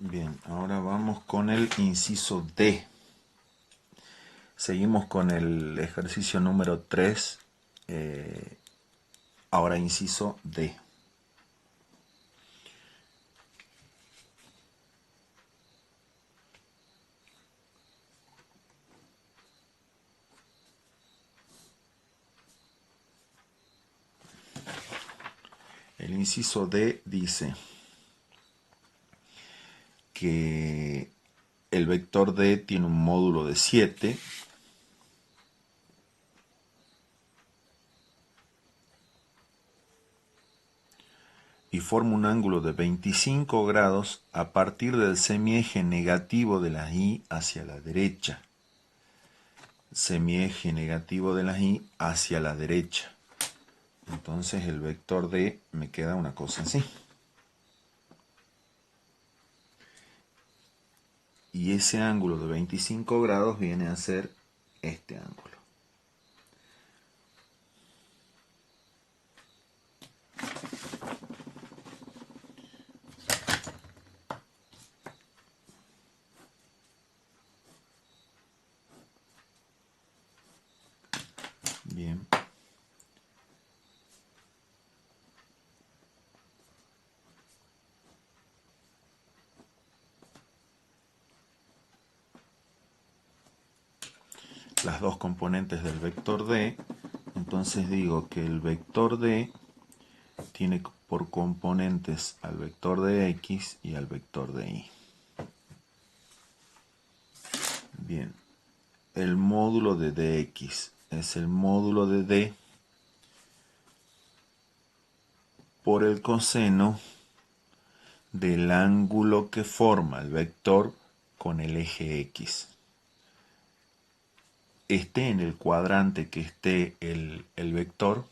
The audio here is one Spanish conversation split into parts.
Bien, ahora vamos con el inciso D. Seguimos con el ejercicio número 3. Ahora inciso D. El inciso D dice que el vector D tiene un módulo de 7 y forma un ángulo de 25 grados a partir del semieje negativo de la Y hacia la derecha. Semieje negativo de la Y hacia la derecha. Entonces el vector D me queda una cosa así. Y ese ángulo de 25 grados viene a ser este ángulo. Bien. Las dos componentes del vector D, entonces digo que el vector D tiene por componentes al vector de X y al vector de Y. Bien, el módulo de dx es el módulo de D por el coseno del ángulo que forma el vector con el eje X. Esté en el cuadrante que esté el vector,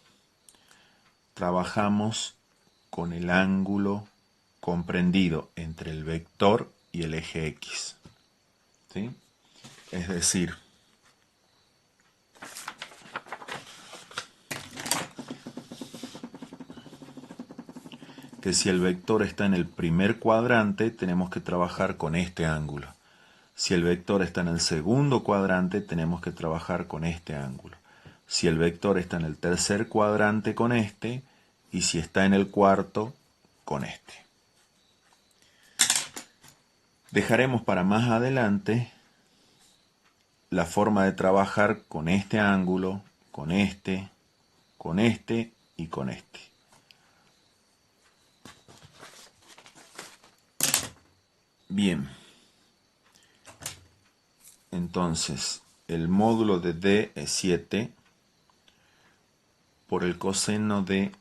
trabajamos con el ángulo comprendido entre el vector y el eje X. ¿Sí? Es decir, que si el vector está en el primer cuadrante, tenemos que trabajar con este ángulo. Si el vector está en el segundo cuadrante, tenemos que trabajar con este ángulo. Si el vector está en el tercer cuadrante, con este, y si está en el cuarto, con este. Dejaremos para más adelante la forma de trabajar con este ángulo, con este y con este. Bien. Entonces, el módulo de D es 7 por el coseno de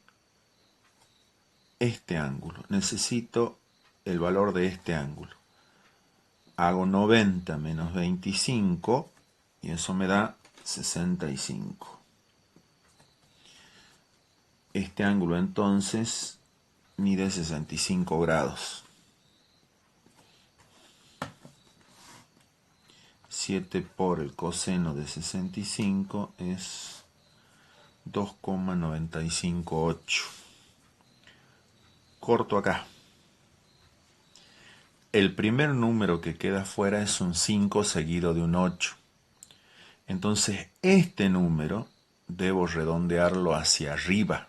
este ángulo. Necesito el valor de este ángulo. Hago 90 menos 25 y eso me da 65. Este ángulo entonces mide 65 grados. 7 por el coseno de 65 es 2,958. Corto acá. El primer número que queda fuera es un 5 seguido de un 8. Entonces este número debo redondearlo hacia arriba.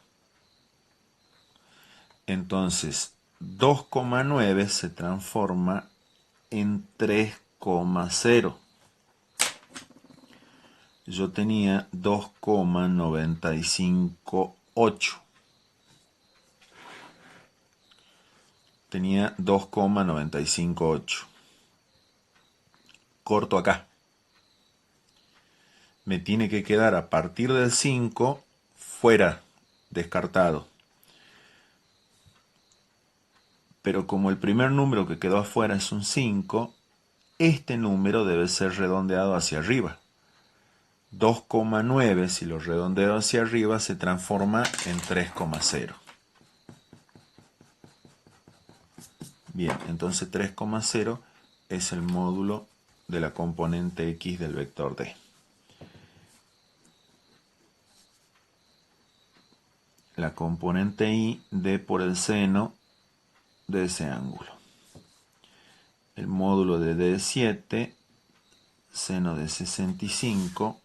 Entonces 2,9 se transforma en 3,0. Yo tenía 2,958. Tenía 2,958. Corto acá. Me tiene que quedar a partir del 5 fuera, descartado. Pero como el primer número que quedó afuera es un 5, este número debe ser redondeado hacia arriba. 2,9, si lo redondeo hacia arriba, se transforma en 3,0. Bien, entonces 3,0 es el módulo de la componente X del vector D. La componente Y, D por el seno de ese ángulo. el módulo de D7, seno de 65,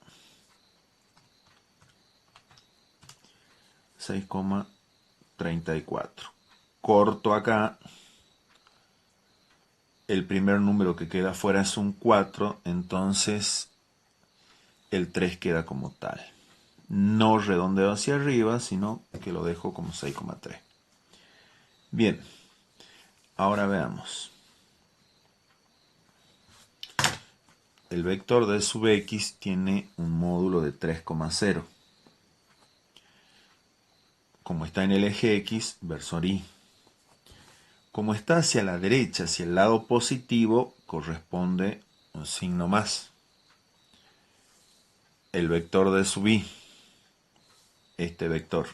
6,34. Corto acá. El primer número que queda fuera es un 4, entonces el 3 queda como tal. No redondeo hacia arriba, sino que lo dejo como 6,3. Bien, ahora veamos. El vector de sub x tiene un módulo de 3,0. Como está en el eje x, versor y. Como está hacia la derecha, hacia el lado positivo, corresponde un signo más. El vector de sub y, este vector,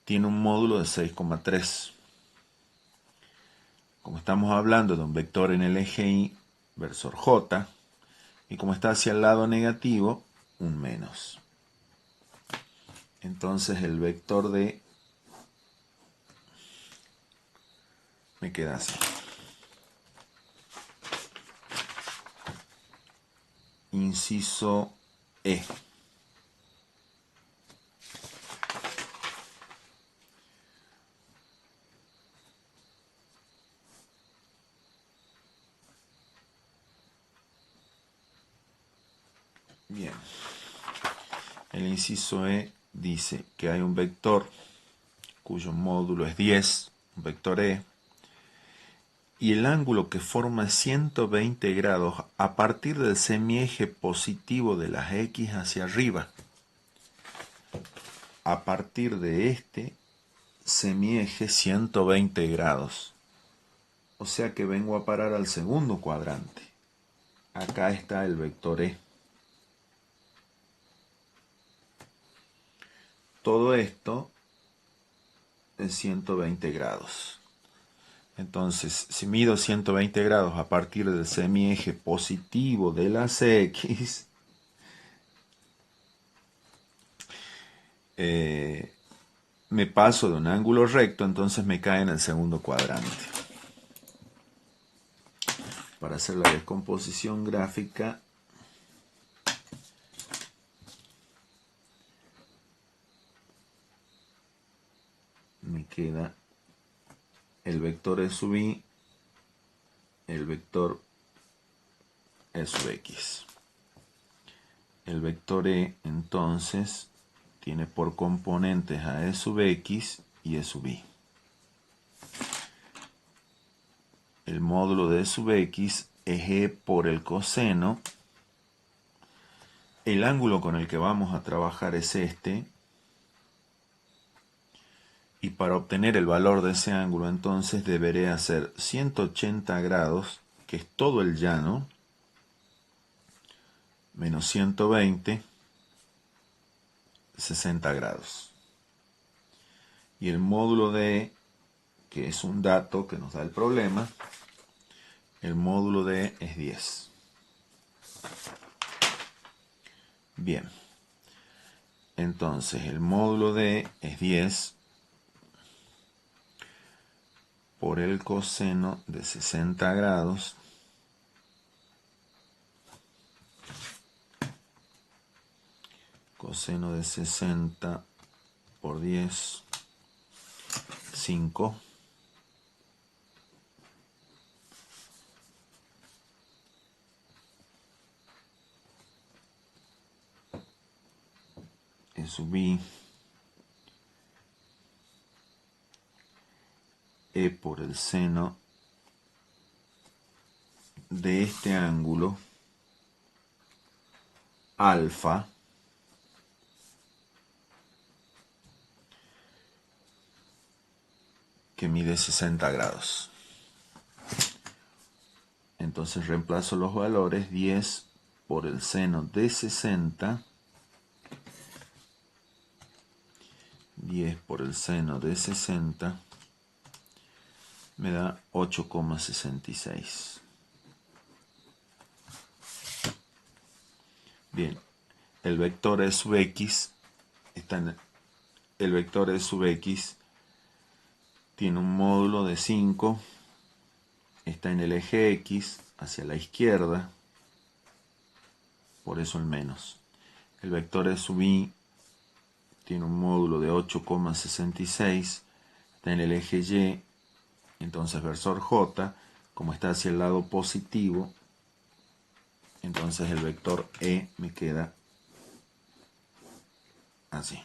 tiene un módulo de 6,3. Como estamos hablando de un vector en el eje y, versor j, y como está hacia el lado negativo, un menos. Entonces el vector de me queda así. Inciso E. Bien. El inciso E dice que hay un vector cuyo módulo es 10, un vector E, y el ángulo que forma 120 grados a partir del semieje positivo de las X hacia arriba. A partir de este semieje 120 grados. O sea que vengo a parar al segundo cuadrante. Acá está el vector E. Todo esto es 120 grados. Entonces, si mido 120 grados a partir del semieje positivo de las X, me paso de un ángulo recto, entonces me cae en el segundo cuadrante. Para hacer la descomposición gráfica, me queda el vector E sub y, el vector E sub x. El vector E entonces tiene por componentes a E sub x y E sub y. El módulo de E sub x es E por el coseno. El ángulo con el que vamos a trabajar es este. Y para obtener el valor de ese ángulo, entonces deberé hacer 180 grados, que es todo el llano, menos 120, 60 grados. Y el módulo de E, que es un dato que nos da el problema, el módulo de E es 10. Bien. Entonces, el módulo de E es 10 por el coseno de 60 grados coseno de 60 por 10, 5. E sub y, E por el seno de este ángulo, alfa, que mide 60 grados. Entonces reemplazo los valores, 10 por el seno de 60, 10 por el seno de 60, me da 8,66. Bien, el vector E sub x está en el vector E sub x tiene un módulo de 5, está en el eje X, hacia la izquierda, por eso el menos. El vector E sub I tiene un módulo de 8,66, está en el eje Y, entonces versor J, como está hacia el lado positivo, entonces el vector E me queda así.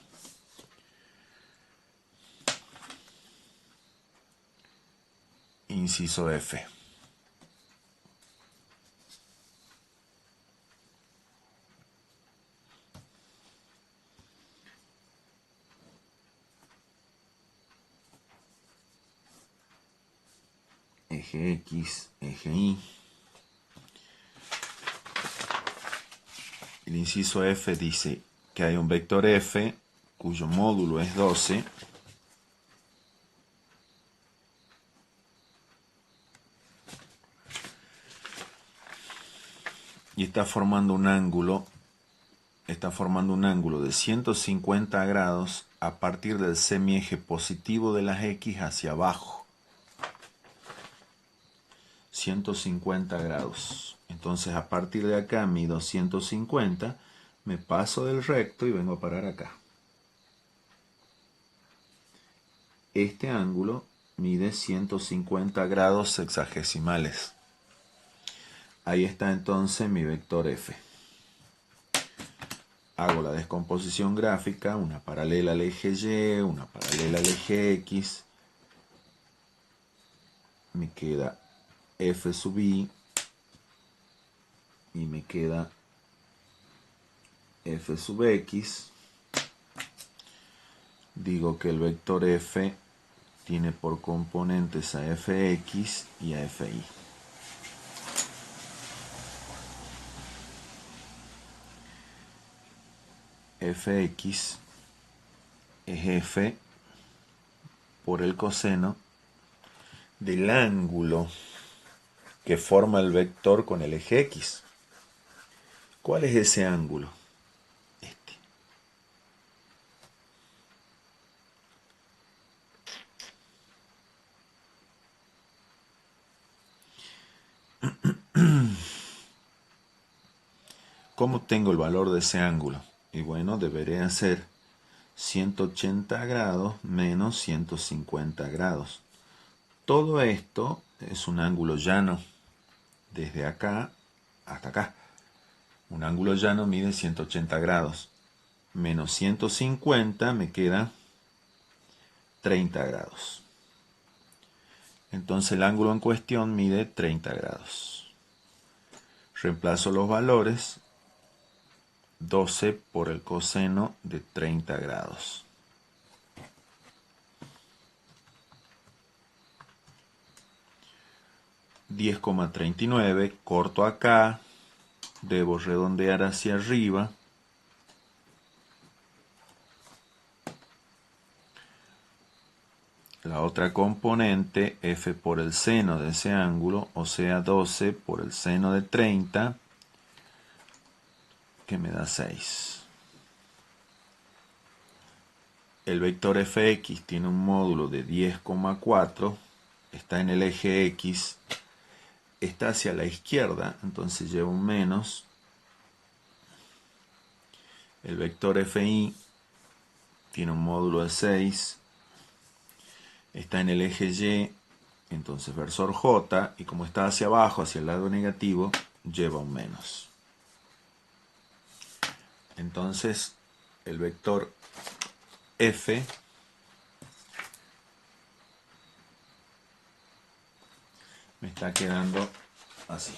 Inciso F. Eje X, eje Y. El inciso F dice que hay un vector F cuyo módulo es 12 y está formando un ángulo de 150 grados a partir del semieje positivo de las X hacia abajo. 150 grados. Entonces a partir de acá mido 150, me paso del recto y vengo a parar acá. Este ángulo mide 150 grados sexagesimales. Ahí está entonces mi vector F. Hago la descomposición gráfica, una paralela al eje Y, una paralela al eje X. Me queda F sub I y me queda F sub X. Digo que el vector F tiene por componentes a Fx y a Fi. Fx es F por el coseno del ángulo que forma el vector con el eje X. ¿Cuál es ese ángulo? Este. ¿Cómo tengo el valor de ese ángulo? Y bueno, deberé hacer 180 grados menos 150 grados. Todo esto es un ángulo llano, desde acá hasta acá. Un ángulo llano mide 180 grados. Menos 150 me queda 30 grados. Entonces el ángulo en cuestión mide 30 grados. Reemplazo los valores. 12 por el coseno de 30 grados. $10,39, corto acá, debo redondear hacia arriba. La otra componente, F por el seno de ese ángulo, o sea 12 por el seno de 30, que me da 6. El vector Fx tiene un módulo de 10,4, está en el eje X, está hacia la izquierda, entonces lleva un menos. El vector Fi tiene un módulo de 6, está en el eje Y, entonces versor J, y como está hacia abajo, hacia el lado negativo, lleva un menos. Entonces el vector F me está quedando así.